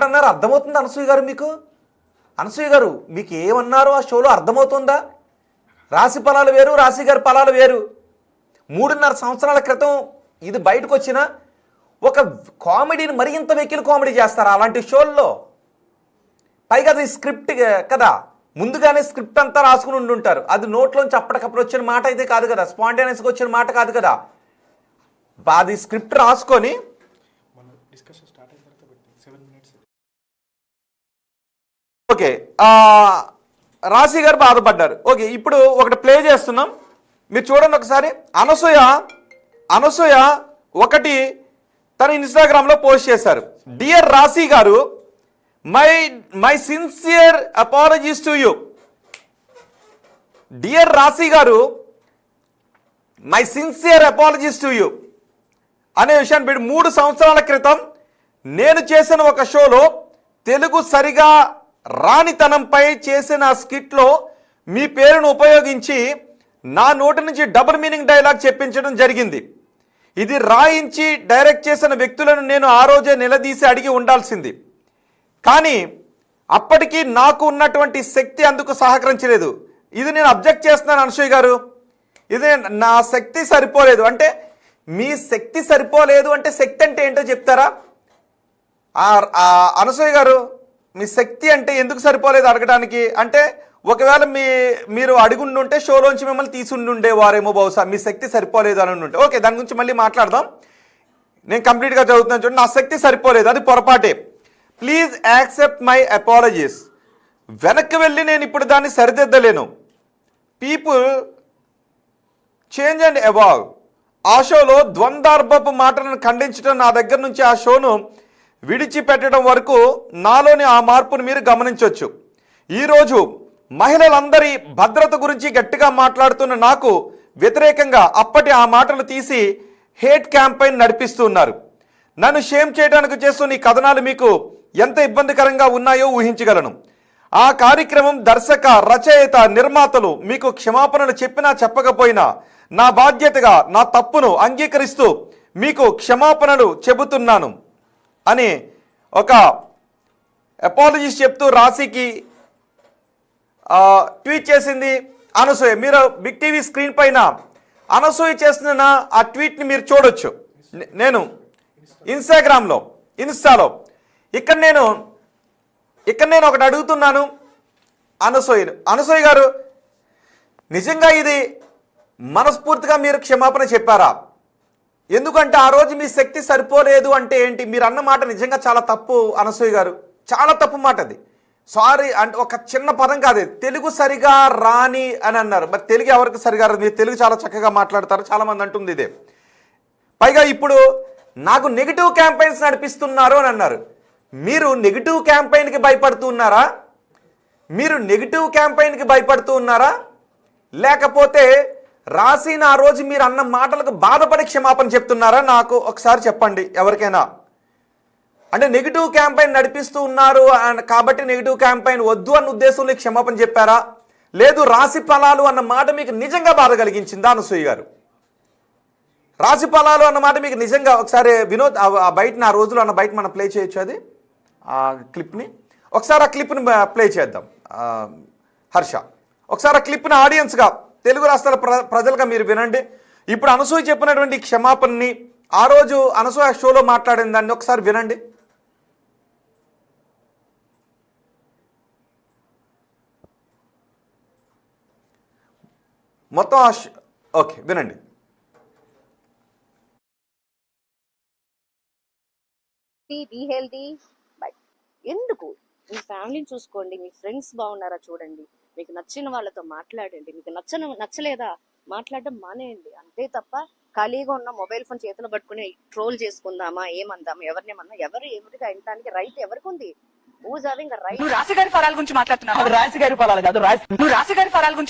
అన్నారు అర్థమవుతుంది అనసూయ గారు మీకు? అనసూయ గారు మీకు ఏమన్నారో ఆ షోలో అర్థమవుతుందా? రాశి ఫలాలు వేరు, రాశి గారి ఫలాలు వేరు. 3.5 సంవత్సరాల క్రితం ఇది బయటకు వచ్చిన ఒక కామెడీని మరి ఇంత వెకిలి కామెడీ చేస్తారు అలాంటి షోల్లో. పైగా అది స్క్రిప్ట్ కదా, ముందుగానే స్క్రిప్ట్ అంతా రాసుకుని ఉండుంటారు. అది నోట్లోంచి అప్పటికప్పుడు వచ్చిన మాట అయితే కాదు కదా, స్పాంటేనియస్గా వచ్చిన మాట కాదు కదా. అది స్క్రిప్ట్ రాసుకొని ఓకే రాశి గారు బాధపడ్డారు. ఓకే ఇప్పుడు ఒకటి ప్లే చేస్తున్నాం, మీరు చూడండి ఒకసారి. అనసూయ ఒకటి తన ఇన్స్టాగ్రామ్లో పోస్ట్ చేశారు. డియర్ రాశి గారు, my sincere apologies to you. Dear రాశి గారు, my sincere apologies to you అనే విషయాన్ని పెట్టి 3 సంవత్సరాల క్రితం నేను చేసిన ఒక షోలో తెలుగు సరిగా రానితనంపై చేసిన స్కిట్లో మీ పేరును ఉపయోగించి నా నోటి నుంచి డబుల్ మీనింగ్ డైలాగ్ చెప్పించడం జరిగింది. ఇది రాయించి డైరెక్ట్ చేసిన వ్యక్తులను నేను ఆ రోజే నిలదీసి అడిగి ఉండాల్సింది. కానీ అప్పటికి నాకు ఉన్నటువంటి శక్తి అందుకు సహకరించలేదు. ఇది నేను అబ్జెక్ట్ చేస్తున్నాను అనసూయ గారు. ఇది నా శక్తి సరిపోలేదు అంటే, మీ శక్తి సరిపోలేదు అంటే శక్తి అంటే ఏంటో చెప్తారా? అనసూయ గారు, మీ శక్తి అంటే ఎందుకు సరిపోలేదు అడగడానికి అంటే, ఒకవేళ మీరు అడుగుండుంటే షోలోంచి మిమ్మల్ని తీసుండుండేవారేమో బహుశా, మీ శక్తి సరిపోలేదు అని ఉంటే. ఓకే, దాని గురించి మళ్ళీ మాట్లాడదాం. నేను కంప్లీట్గా చదువుతున్నాను చూడండి. నా శక్తి సరిపోలేదు, అది పొరపాటే. Please accept my apologies. వెనక్కి వెళ్ళి నేను ఇప్పుడు దాన్ని సరిదిద్దలేను. People change and evolve. ఆ షోలో ద్వంద్వార్భపు మాటలను ఖండించడం నా దగ్గర నుంచి ఆ షోను విడిచిపెట్టడం వరకు నాలోని ఆ మార్పును మీరు గమనించవచ్చు. ఈరోజు మహిళలందరి భద్రత గురించి గట్టిగా మాట్లాడుతున్న నాకు వ్యతిరేకంగా అప్పటి ఆ మాటలు తీసి హేట్ క్యాంపెయిన్ నడిపిస్తున్నారు. నన్ను షేమ్ చేయడానికి చేస్తున్న ఈ కథనాలు మీకు ఎంత ఇబ్బందికరంగా ఉన్నాయో ఊహించగలను. ఆ కార్యక్రమం దర్శక, రచయిత, నిర్మాతలు మీకు క్షమాపణలు చెప్పినా చెప్పకపోయినా నా బాధ్యతగా నా తప్పును అంగీకరిస్తూ మీకు క్షమాపణలు చెబుతున్నాను అని ఒక అపాలజీస్ చెప్తూ రాశికి ట్వీట్ చేసింది అనసూయ. మీరు బిగ్ టీవీ స్క్రీన్ పైన అనసూయ చేస్తున్న ఆ ట్వీట్ని మీరు చూడొచ్చు. నేను ఇన్స్టాలో ఇక్కడ నేను ఒకటి అడుగుతున్నాను అనసూయ గారు, నిజంగా ఇది మనస్ఫూర్తిగా మీరు క్షమాపణ చెప్పారా? ఎందుకంటే ఆ రోజు మీ శక్తి సరిపోలేదు అంటే ఏంటి? మీరు అన్న మాట నిజంగా చాలా తప్పు అనసూయ గారు, చాలా తప్పు మాట అది. సారీ అంటే ఒక చిన్న పదం కాదు, తెలుగు సరిగా రాని అని అన్నారు. మరి తెలుగు ఎవరికి సరిగా రాదు? మీరు తెలుగు చాలా చక్కగా మాట్లాడతారు, చాలామంది అంటుంది ఇదే. పైగా ఇప్పుడు నాకు నెగిటివ్ క్యాంపెయిన్స్ నడిపిస్తున్నారు అని అన్నారు. మీరు నెగిటివ్ క్యాంపెయిన్కి భయపడుతున్నారా? లేకపోతే రాసిన ఆ రోజు మీరు అన్న మాటలకు బాధపడి క్షమాపణ చెప్తున్నారా? నాకు ఒకసారి చెప్పండి ఎవరికైనా. అంటే నెగిటివ్ క్యాంపెయిన్ నడిపిస్తూ ఉన్నారు కాబట్టి నెగిటివ్ క్యాంపెయిన్ వద్దు అన్న ఉద్దేశంలో క్షమాపణ చెప్పారా? లేదు రాశి ఫలాలు అన్న మాట మీకు నిజంగా బాధ కలిగించిందా అనసూయ గారు? రాశి ఫలాలు అన్న మాట మీకు నిజంగా ఒకసారి వినోద్ బయట ఆ రోజులు అన్న బయట మనం ప్లే చేయొచ్చు అది ఆ క్లిప్ని. ఒకసారి ఆ క్లిప్ని ప్లే చేద్దాం. హర్ష, ఒకసారి ఆ క్లిప్ని ఆడియన్స్గా తెలుగు రాష్ట్రాల ప్రజలుగా మీరు వినండి. ఇప్పుడు అనసూయ చెప్పినటువంటి క్షమాపణని, ఆ రోజు అనసూయ షోలో మాట్లాడిన దాన్ని ఒకసారి వినండి. మొత్తం ఓకే వినండి. Be healthy. బట్ ఎందుకు? మీ ఫ్యామిలీని చూసుకోండి, మీ ఫ్రెండ్స్ బాగున్నారా చూడండి, మీకు నచ్చిన వాళ్ళతో మాట్లాడండి. మీకు నచ్చలేదా మాట్లాడడం మానేయండి. అంతే తప్ప ఖాళీగా ఉన్న మొబైల్ ఫోన్ చేతిలో పట్టుకుని ట్రోల్ చేసుకుందామా, ఏమందామా, ఎవరినేమన్నా ఎవరికి వినటానికి రైట్ ఎవరికి ఉంది? నువ్వు రాశి గారి ఫలాల గురించి మాట్లాడుతున్నావు. రాశి గారి ఫలాలు కాదు, నువ్వు రాశి గారి ఫలాల గురించి